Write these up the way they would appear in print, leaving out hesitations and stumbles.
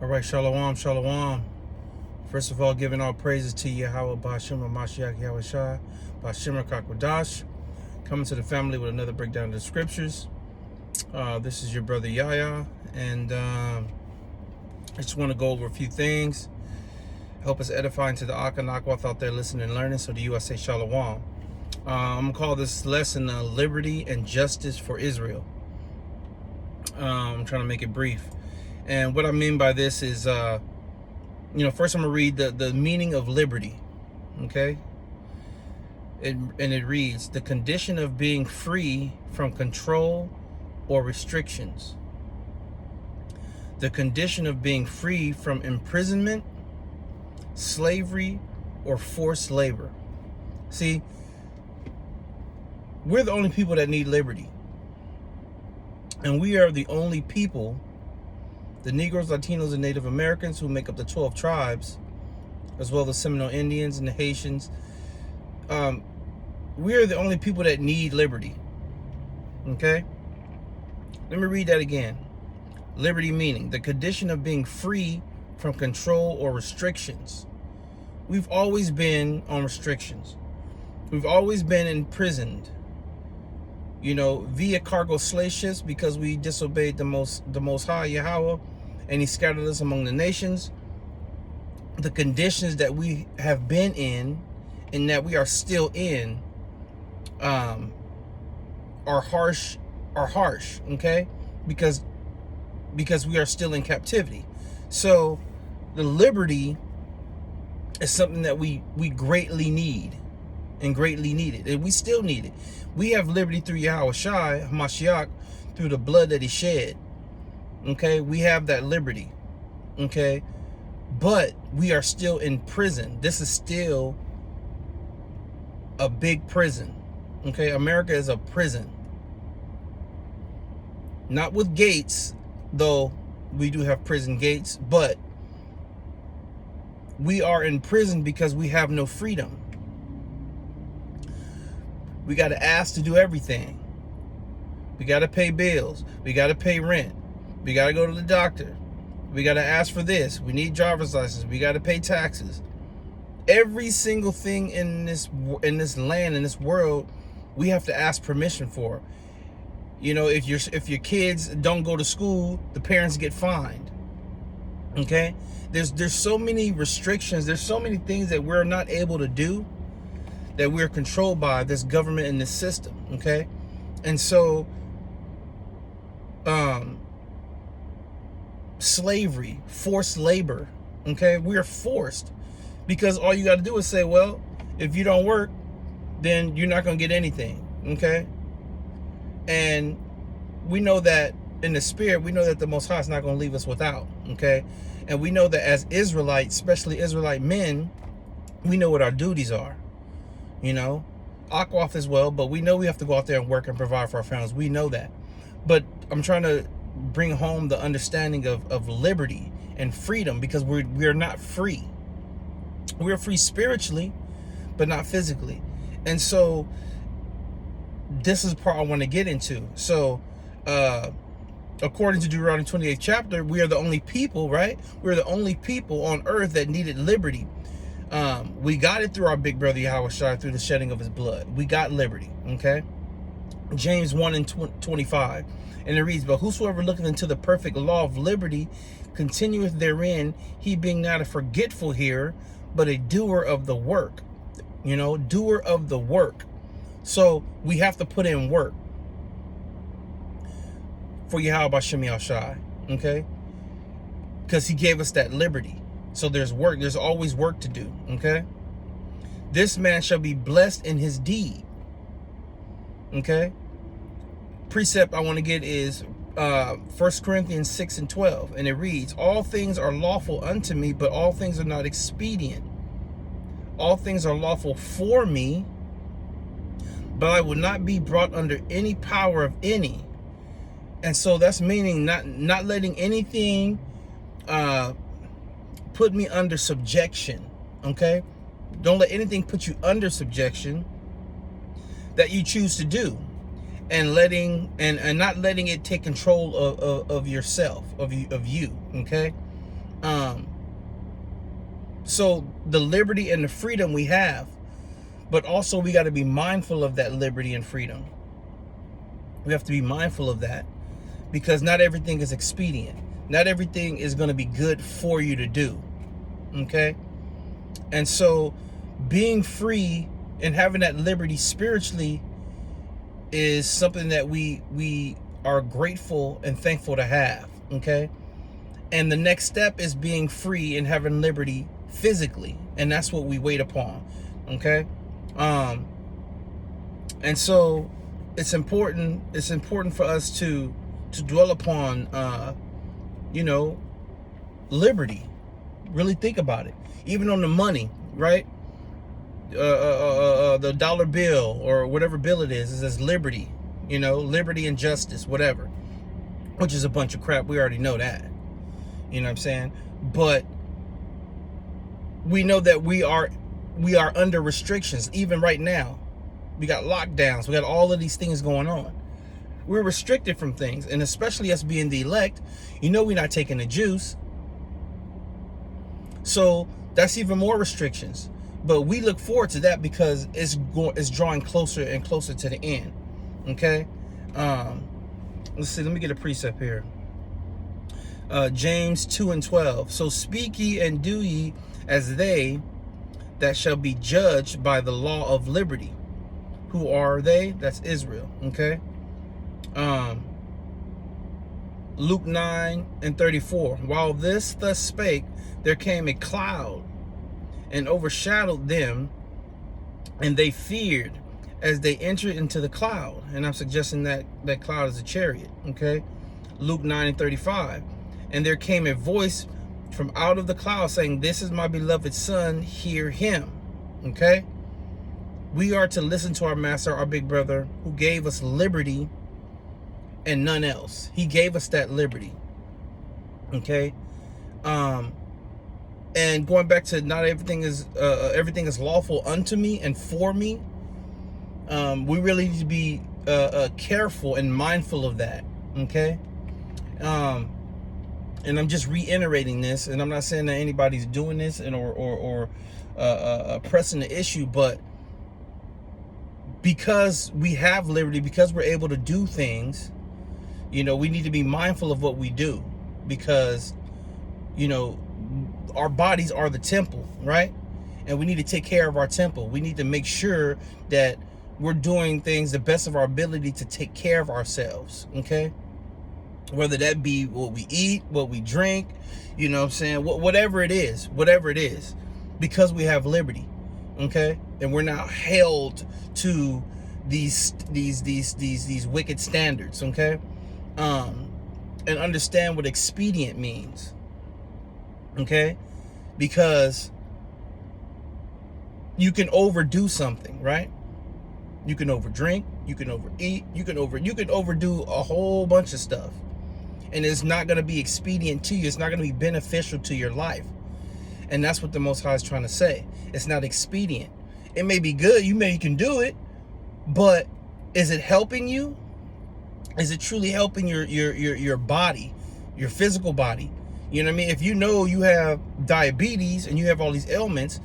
All right, shalom, shalom. First of all, giving all praises to Yahweh, Ba'ashem, Mashiach, Yahweh Shai, Ba'ashem, Kakwadash. Coming to the family with another breakdown of the scriptures. This is your brother Yahya, and I just want to go over a few things. Help us edify into the Akanakwaf out there listening and learning. So to you, I say shalom. I'm going to call this lesson Liberty and Justice for Israel. I'm trying to make it brief. And what I mean by this is, first I'm going to read the meaning of liberty, okay? And it reads, the condition of being free from control or restrictions. The condition of being free from imprisonment, slavery, or forced labor. See, we're the only people that need liberty. And we are the only people, the Negroes, Latinos, and Native Americans, who make up the 12 tribes, as well as the Seminole Indians and the Haitians. We are the only people that need liberty. Okay? Let me read that again. Liberty meaning the condition of being free from control or restrictions. We've always been on restrictions. We've always been imprisoned, via cargo slave ships, because we disobeyed the Most High Yahweh, and He scattered us among the nations. The conditions that we have been in, and that we are still in, are harsh. Okay, because we are still in captivity. So the liberty is something that we greatly need and greatly needed, and we still need it. We have liberty through Yahweh Shai, Mashiach, through the blood that He shed. Okay, we have that liberty. Okay, but we are still in prison. This is still a big prison. Okay, America is a prison. Not with gates, though we do have prison gates, but we are in prison because we have no freedom. We got to ask to do everything. We got to pay bills. We got to pay rent. We got to go to the doctor. We got to ask for this. We need driver's license. We got to pay taxes. Every single thing in this land, in this world, we have to ask permission for. If your kids don't go to school, the parents get fined. Okay? There's so many restrictions. There's so many things that we're not able to do, that we're controlled by this government and this system. Okay? And so slavery, forced labor, okay? We are forced because all you got to do is say, well, if you don't work, then you're not going to get anything, okay? And we know that in the spirit, we know that the Most High is not going to leave us without, okay? And we know that as Israelites, especially Israelite men, we know what our duties are, Akwaf as well, but we know we have to go out there and work and provide for our families. We know that. But I'm trying to bring home the understanding of liberty and freedom, because we're not free. We're free spiritually, but not physically. And so this is the part I want to get into. So according to Deuteronomy 28th chapter, we are the only people, right? We're the only people on earth that needed liberty. We got it through our big brother Yahweh Shai, through the shedding of His blood. We got liberty, okay? James 1 and 25. And it reads, but whosoever looketh into the perfect law of liberty continueth therein, he being not a forgetful hearer, but a doer of the work. Doer of the work. So we have to put in work for Yahweh B'Shem Yahshai, okay? Because He gave us that liberty. So there's work. There's always work to do, okay? This man shall be blessed in his deed, okay? Precept I want to get is 1 Corinthians 6 and 12. And it reads, all things are lawful unto me, but all things are not expedient. All things are lawful for me, but I will not be brought under any power of any. And so that's meaning not letting anything put me under subjection, okay? Don't let anything put you under subjection that you choose to do. and not letting it take control of yourself, of you, okay? Um, so the liberty and the freedom we have, but also we got to be mindful of that liberty and freedom. We have to be mindful of that, because not everything is expedient. Not everything is going to be good for you to do. Okay? And so being free and having that liberty spiritually is something that we are grateful and thankful to have. Okay? And the next step is being free and having liberty physically. And that's what we wait upon. Okay? And so it's important for us to dwell upon liberty. Really think about it. Even on the money, right? The dollar bill or whatever bill it is, it says liberty, liberty and justice, whatever, which is a bunch of crap. We already know that. You know what I'm saying? But we know that we are under restrictions. Even right now, we got lockdowns. We got all of these things going on. We're restricted from things, and especially us being the elect, we're not taking the juice. So that's even more restrictions. But we look forward to that because it's drawing closer and closer to the end. Okay? Let's see. Let me get a precept here. James 2:12. So speak ye and do ye as they that shall be judged by the law of liberty. Who are they? That's Israel. Okay? Luke 9:34. While this thus spake, there came a cloud and overshadowed them, and they feared as they entered into the cloud. And I'm suggesting that that cloud is a chariot. Okay? Luke 9:35. And there came a voice from out of the cloud saying, this is my beloved son, hear him. Okay? We are to listen to our master, our big brother, who gave us liberty and none else. He gave us that liberty. Okay? And going back to not everything is lawful unto me and for me. We really need to be careful and mindful of that. Okay? And I'm just reiterating this, and I'm not saying that anybody's doing this and or pressing the issue, but because we have liberty, because we're able to do things, we need to be mindful of what we do, because our bodies are the temple, right? And we need to take care of our temple. We need to make sure that we're doing things the best of our ability to take care of ourselves. Okay? Whether that be what we eat, what we drink, whatever it is, because we have liberty. Okay? And we're not held to these wicked standards. Okay? And understand what expedient means. Okay? Because you can overdo something, right? You can overdrink, you can overeat, you can overdo a whole bunch of stuff. And it's not going to be expedient to you. It's not going to be beneficial to your life. And that's what the Most High is trying to say. It's not expedient. It may be good. You can do it. But is it helping you? Is it truly helping your body, your physical body? You know what I mean? If you know you have diabetes and you have all these ailments,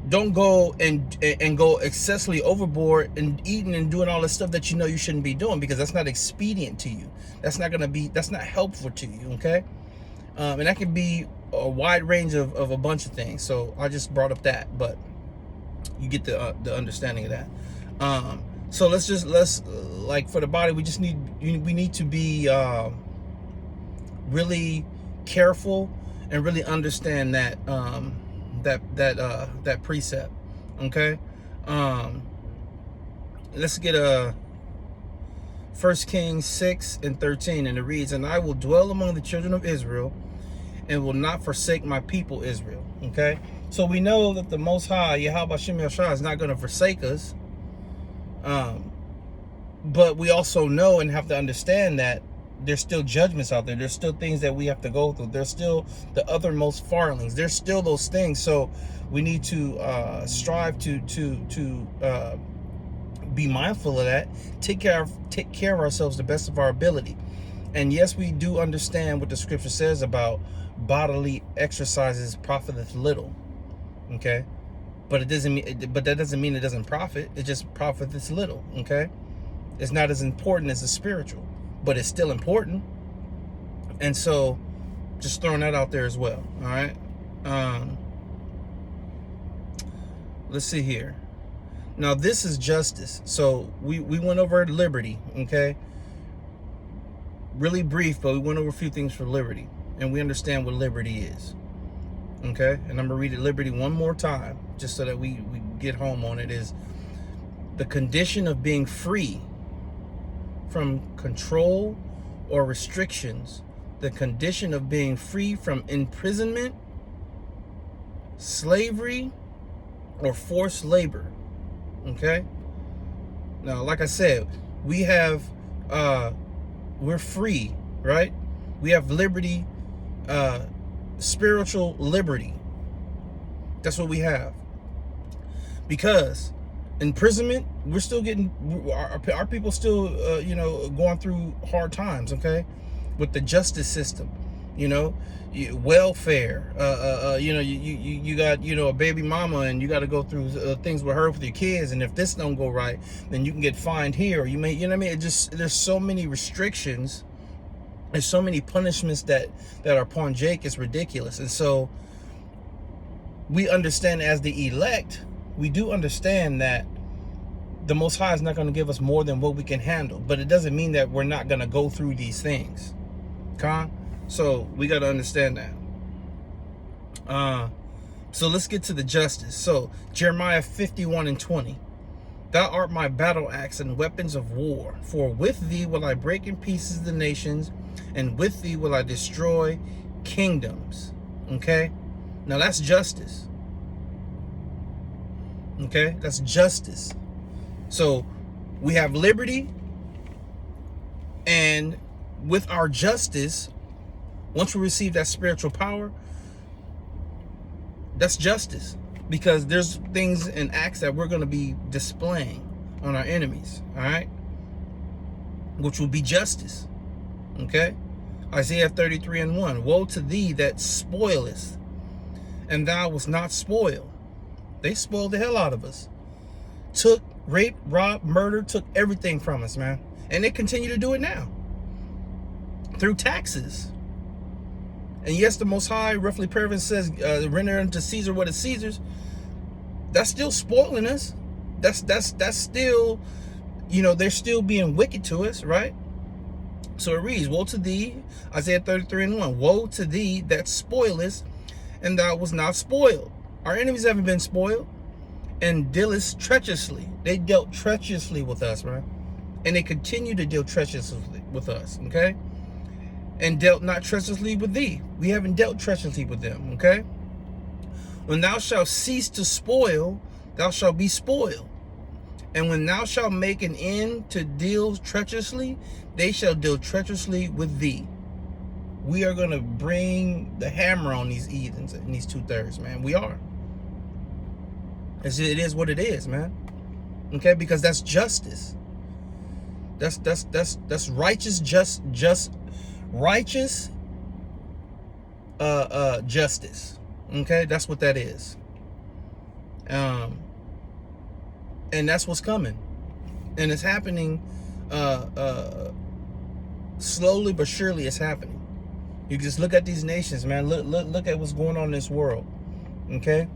don't go and go excessively overboard and eating and doing all this stuff that you shouldn't be doing, because that's not expedient to you. That's not helpful to you. Okay? And that can be a wide range of a bunch of things. So I just brought up that, but you get the understanding of that. So let's like for the body, we need to be really careful and really understand that that precept. Okay? Let's get 1 Kings 6:13, and it reads, and I will dwell among the children of Israel and will not forsake my people Israel. Okay? So we know that the Most High, Yahweh Shem Yahshua, is not going to forsake us. But we also know and have to understand that there's still judgments out there. There's still things that we have to go through. There's still the othermost farlings. There's still those things. So we need to strive to be mindful of that. Take care of ourselves the best of our ability. And yes, we do understand what the scripture says about bodily exercises profiteth little. Okay, but it doesn't mean. But that doesn't mean it doesn't profit. It just profiteth little. Okay, it's not as important as the spiritual, but it's still important. And so, just throwing that out there as well. All right. Let's see here. Now this is justice. So we went over liberty. Okay. Really brief, but we went over a few things for liberty, and we understand what liberty is. Okay, and I'm gonna read it liberty one more time, just so that we get home on it. Is the condition of being free from control or restrictions, the condition of being free from imprisonment, slavery, or forced labor. Okay. Now, like I said, we have we're free, right? We have liberty, spiritual liberty. That's what we have. Because imprisonment, we're still getting, our people still, going through hard times, okay? With the justice system, welfare, you got, a baby mama, and you got to go through things with her with your kids. And if this don't go right, then you can get fined here. Or you may, there's so many restrictions. There's so many punishments that are upon Jake. It's ridiculous. And so we understand, as the elect, we do understand that the Most High is not going to give us more than what we can handle. But it doesn't mean that we're not going to go through these things. So we got to understand that. So let's get to the justice. So Jeremiah 51:20. Thou art my battle axe and weapons of war. For with thee will I break in pieces the nations, and with thee will I destroy kingdoms. Okay? Now that's justice. Okay? That's justice. So we have liberty, and with our justice, once we receive that spiritual power, that's justice. Because there's things and acts that we're going to be displaying on our enemies, all right? Which will be justice, okay? Isaiah 33:1. Woe to thee that spoilest, and thou wast not spoiled. They spoiled the hell out of us. Took, raped, robbed, murdered, took everything from us, man. And they continue to do it now. Through taxes. And yes, the Most High, roughly paraphrasing, says, render unto Caesar what is Caesar's. That's still spoiling us. That's still, they're still being wicked to us, right? So it reads, woe to thee, Isaiah 33:1. Woe to thee that spoilest, and thou was not spoiled. Our enemies haven't been spoiled. And dealest treacherously. They dealt treacherously with us, man. And they continue to deal treacherously with us, okay? And dealt not treacherously with thee. We haven't dealt treacherously with them, okay? When thou shalt cease to spoil, thou shalt be spoiled. And when thou shalt make an end to deal treacherously, they shall deal treacherously with thee. We are going to bring the hammer on these heathens in these 2/3, man. We are. It is what it is, man. Okay, because that's justice. That's righteous, righteous justice. Okay, that's what that is. And that's what's coming. And it's happening slowly but surely. It's happening. You just look at these nations, man. Look at what's going on in this world. Okay?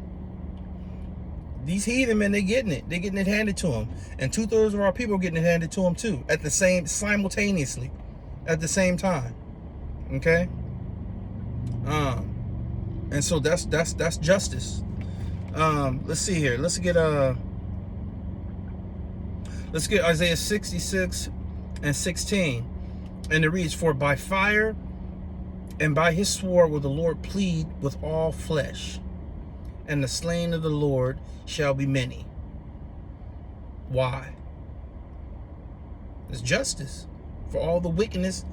These heathen, man, they're getting it handed to them. And 2/3 of our people are getting it handed to them too, simultaneously, at the same time. Okay? And so that's justice. Let's see here. Let's get Isaiah 66:16. And it reads, for by fire and by his sword will the Lord plead with all flesh, and the slain of the Lord shall be many. Why? It's justice for all the wickedness,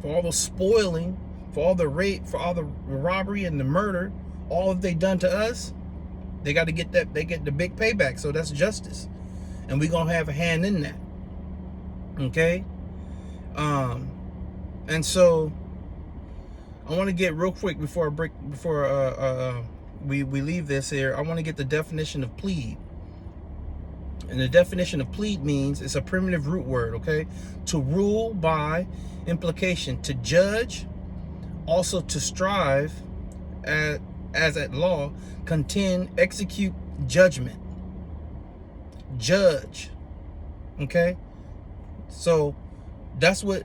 for all the spoiling, for all the rape, for all the robbery and the murder, all that they done to us. They got to get that. They get the big payback. So that's justice, and we're gonna have a hand in that. Okay. And so I want to get real quick before we leave this here. I want to get the definition of plead. And the definition of plead means it's a primitive root word, okay? To rule by implication, to judge, also to strive as at law, contend, execute judgment. Judge. Okay? So that's what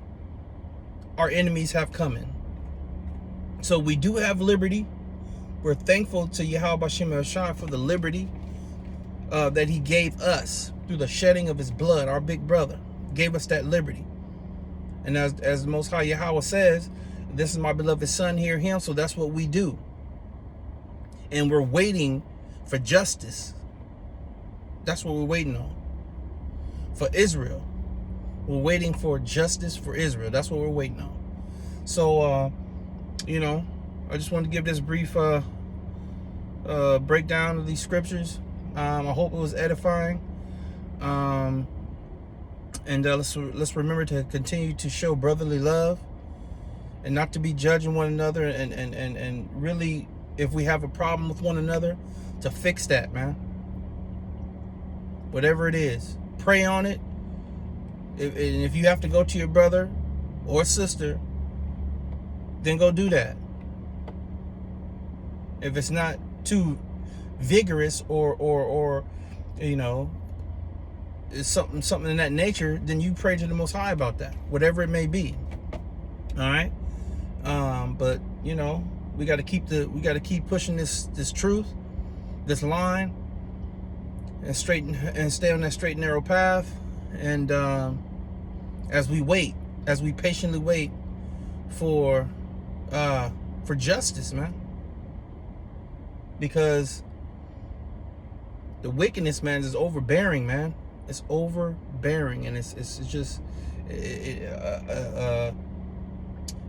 our enemies have coming. So we do have liberty. We're thankful to Yahweh Bashim El-Shai for the liberty that he gave us through the shedding of his blood. Our big brother gave us that liberty. And as the Most High Yahweh says, this is my beloved son, hear him. So that's what we do. And we're waiting for justice. That's what we're waiting on. For Israel. We're waiting for justice for Israel. That's what we're waiting on. So, you know, I just wanted to give this brief breakdown of these scriptures. I hope it was edifying. And let's remember to continue to show brotherly love and not to be judging one another, and really, if we have a problem with one another, to fix that, man. Whatever it is, pray on it. And if you have to go to your brother or sister, then go do that. If it's not too vigorous or you know, it's something in that nature, then you pray to the Most High about that, whatever it may be. All right. But you know, we got to keep pushing this truth, this line, and stay on that straight and narrow path. And as we patiently wait for justice, man, because the wickedness, man, is overbearing, man. It's overbearing, and it's just it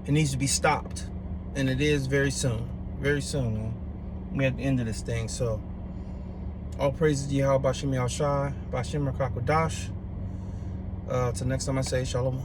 needs to be stopped, and it is very soon, man. We're at the end of this thing. So all praises to Yahweh Bashim El-Shai, Bashim Kakwadash. Till next time I say Shalom.